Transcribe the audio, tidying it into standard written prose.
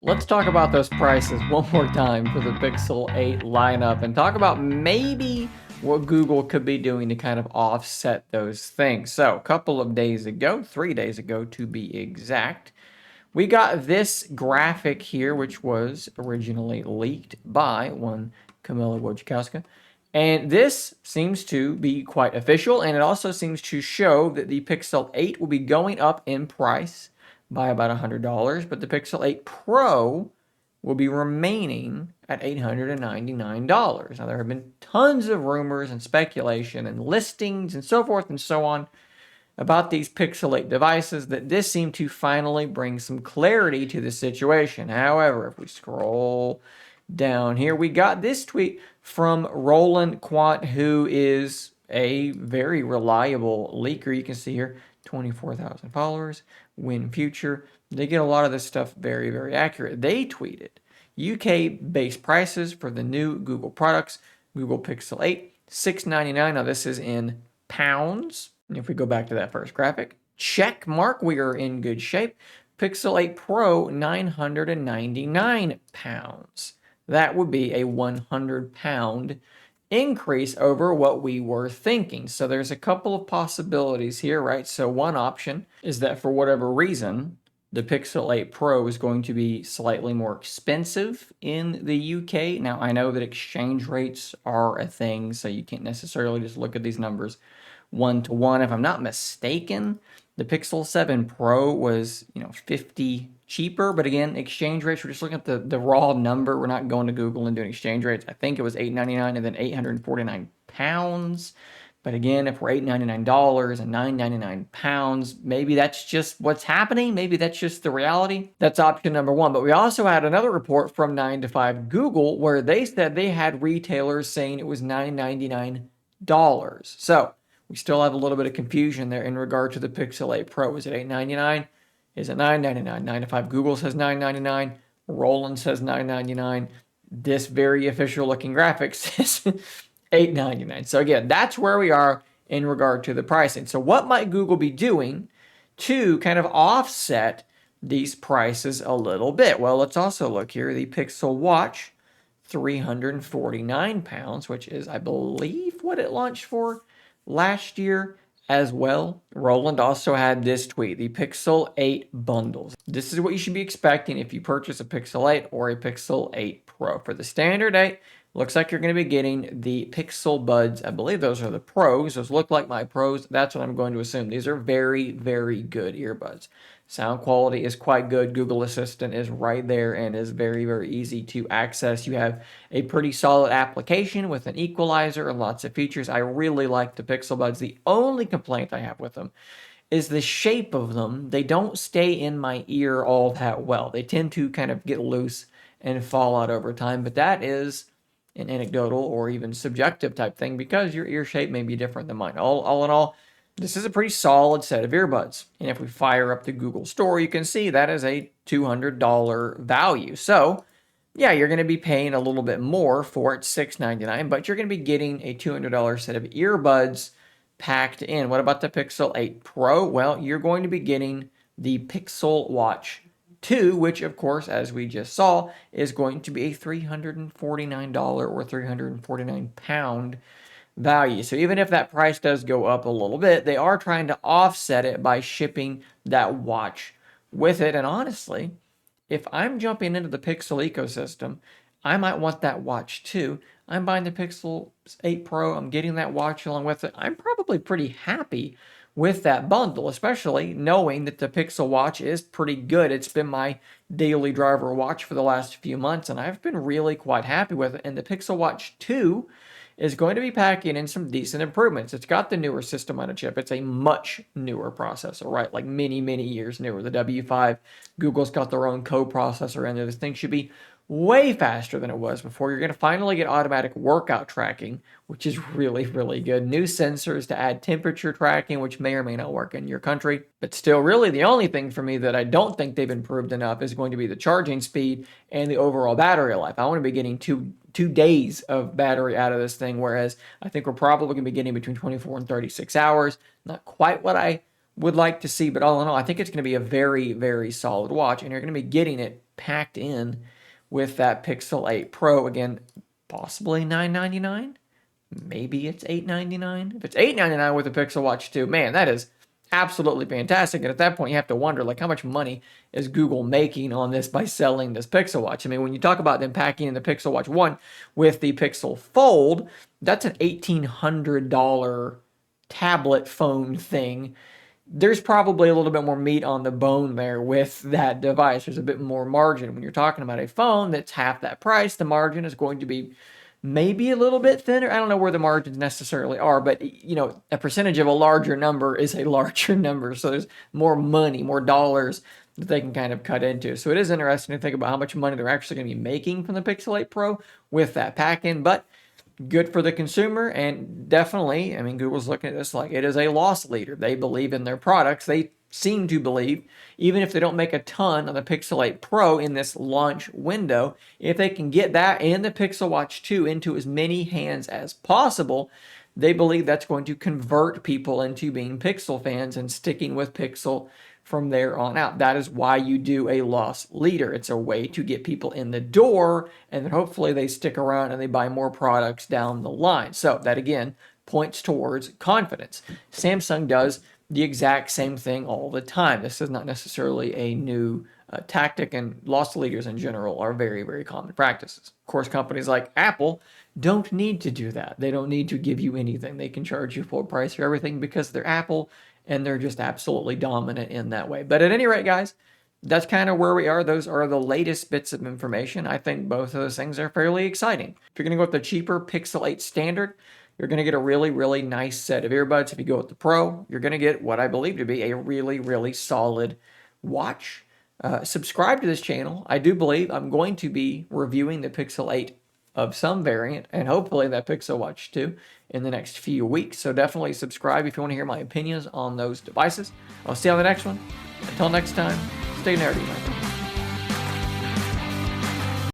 Let's talk about those prices one more time for the Pixel 8 lineup and talk about maybe what Google could be doing to kind of offset those things. So, a couple of days ago, 3 days ago to be exact, we got this graphic here, which was originally leaked by one Camilla Wojciechowska. And this seems to be quite official, and it also seems to show that the Pixel 8 will be going up in price by about $100, but the Pixel 8 Pro will be remaining at $899. Now, there have been tons of rumors and speculation and listings and so forth and so on about these Pixel 8 devices that this seemed to finally bring some clarity to the situation. However, if we scroll down here, we got this tweet from Roland Quant, who is a very reliable leaker. You can see here 24,000 followers, Win Future. They get a lot of this stuff very, very accurate. They tweeted UK-based prices for the new Google products, Google Pixel 8, $699. Now, this is in pounds. And if we go back to that first graphic, check mark, we are in good shape. Pixel 8 Pro, 999 pounds. That would be a 100-pound increase over what we were thinking. So there's a couple of possibilities here, right? So one option is that for whatever reason, the Pixel 8 Pro is going to be slightly more expensive in the UK. Now, I know that exchange rates are a thing, so you can't necessarily just look at these numbers one to one. If I'm not mistaken, the Pixel 7 Pro was, 50 cheaper, but again, exchange rates, we're just looking at the raw number. We're not going to Google and doing exchange rates. I think it was $899 and then 849 pounds. But again, if we're $899 and 999 pounds, maybe that's just what's happening. Maybe that's just the reality. That's option number one. But we also had another report from 9 to 5 Google where they said they had retailers saying it was $999. So we still have a little bit of confusion there in regard to the Pixel 8 Pro. Is it $899? Is it $999? 9 to 5 Google says $999. Roland says $999. This very official looking graphic says $899. So again, that's where we are in regard to the pricing. So what might Google be doing to kind of offset these prices a little bit? Well, let's also look here. The Pixel Watch, 349 pounds, which is, I believe, what it launched for last year as well. Roland also had this tweet, the Pixel 8 bundles. This is what you should be expecting if you purchase a Pixel 8 or a Pixel 8 Pro. For the standard 8, looks like you're going to be getting the Pixel Buds. I believe those are the Pros. Those look like my Pros. That's what I'm going to assume. These are very, very good earbuds. Sound quality is quite good. Google Assistant is right there and is very, very easy to access. You have a pretty solid application with an equalizer and lots of features. I really like the Pixel Buds. The only complaint I have with them is the shape of them. They don't stay in my ear all that well. They tend to kind of get loose and fall out over time, but that is an anecdotal or even subjective type thing because your ear shape may be different than mine. All in all, this is a pretty solid set of earbuds. And if we fire up the Google Store, you can see that is a $200 value. So, yeah, you're going to be paying a little bit more for it, $699, but you're going to be getting a $200 set of earbuds packed in. What about the Pixel 8 Pro? Well, you're going to be getting the Pixel Watch 2, which, of course, as we just saw, is going to be a $349 or 349 pound value. So even if that price does go up a little bit, they are trying to offset it by shipping that watch with it. And honestly, if I'm jumping into the Pixel ecosystem, I might want that watch too. I'm buying the Pixel 8 Pro. I'm getting that watch along with it. I'm probably pretty happy with that bundle, especially knowing that the Pixel Watch is pretty good. It's been my daily driver watch for the last few months, and I've been really quite happy with it. And the Pixel Watch 2 is going to be packing in some decent improvements. It's got the newer system on a chip. It's a much newer processor, right? Like many, many years newer. The W5, Google's got their own co-processor in there. This thing should be way faster than it was before. You're going to finally get automatic workout tracking, which is really, really good. New sensors to add temperature tracking, which may or may not work in your country. But still, really, the only thing for me that I don't think they've improved enough is going to be the charging speed and the overall battery life. I want to be getting two days of battery out of this thing, whereas I think we're probably going to be getting between 24 and 36 hours. Not quite what I would like to see. But all in all, I think it's going to be a very, very solid watch, and you're going to be getting it packed in with that Pixel 8 Pro. Again, possibly $999. Maybe it's $899. If it's $899 with a Pixel Watch 2, man, that is absolutely fantastic. And at that point, you have to wonder, like, how much money is Google making on this by selling this Pixel Watch? I mean, when you talk about them packing in the Pixel Watch 1 with the Pixel Fold, that's an $1,800 tablet phone thing. There's probably a little bit more meat on the bone there with that device. There's a bit more margin. When you're talking about a phone that's half that price, the margin is going to be maybe a little bit thinner. I don't know where the margins necessarily are, but you know, a percentage of a larger number is a larger number. So there's more money, more dollars that they can kind of cut into. So it is interesting to think about how much money they're actually going to be making from the Pixel 8 Pro with that pack-in, but good for the consumer. And definitely, I mean, Google's looking at this like it is a loss leader. They believe in their products. They seem to believe, even if they don't make a ton on the Pixel 8 Pro in this launch window, if they can get that and the Pixel Watch 2 into as many hands as possible, they believe that's going to convert people into being Pixel fans and sticking with Pixel from there on out. That is why you do a loss leader. It's a way to get people in the door, and then hopefully they stick around and they buy more products down the line. So that, again, points towards confidence. Samsung does the exact same thing all the time. This is not necessarily a new tactic, and loss leaders in general are very, very common practices. Of course, companies like Apple don't need to do that. They don't need to give you anything. They can charge you full price for everything because they're Apple, and they're just absolutely dominant in that way. But at any rate, guys, that's kind of where we are. Those are the latest bits of information. I think both of those things are fairly exciting. If you're going to go with the cheaper Pixel 8 Standard, you're going to get a really, really nice set of earbuds. If you go with the Pro, you're going to get what I believe to be a really, really solid watch. Subscribe to this channel. I do believe I'm going to be reviewing the Pixel 8 of some variant, and hopefully that Pixel Watch 2 in the next few weeks. So definitely subscribe if you want to hear my opinions on those devices. I'll see you on the next one. Until next time, stay nerdy, my friends.